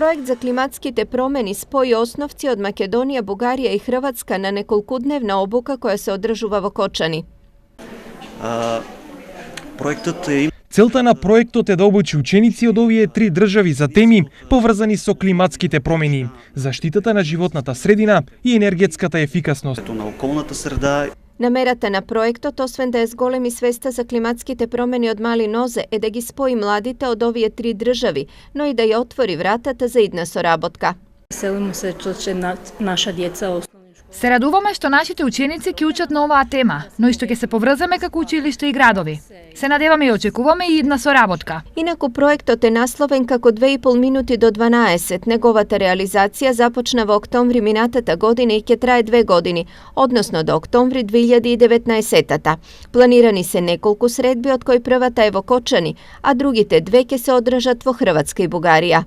Projekt za klimatskite promeni spoji osnovci od Makedonija, Bugarija i Hrvatska na nekolkudnevna obuka koja se održува во Кочани. Целта на проектот е да обучи ученици од овие три држави за теми поврзани со климатските промени, заштитата на животната средина и енергетската ефикасност. Намерата на проектот, освен да е зголеми свеста за климатските промени од мали нозе, е да ги спои младите од овие три држави, но и да ја отвори вратата за идна соработка. Veselimo se što će naša djeca osnovne škole. Се радуваме што нашите ученици ќе учат на оваа тема, но и што ќе се поврзаме како училиште и градови. Се надеваме и очекуваме и идна соработка. Инаку проектот е насловен како 2,5 минути до 12. Неговата реализација започна во октомври минатата година и ќе трае 2 години, односно до октомври 2019-та. Планирани се неколку средби, од кои првата е во Кочани, а другите две ќе се одржат во Хрватска и Бугарија.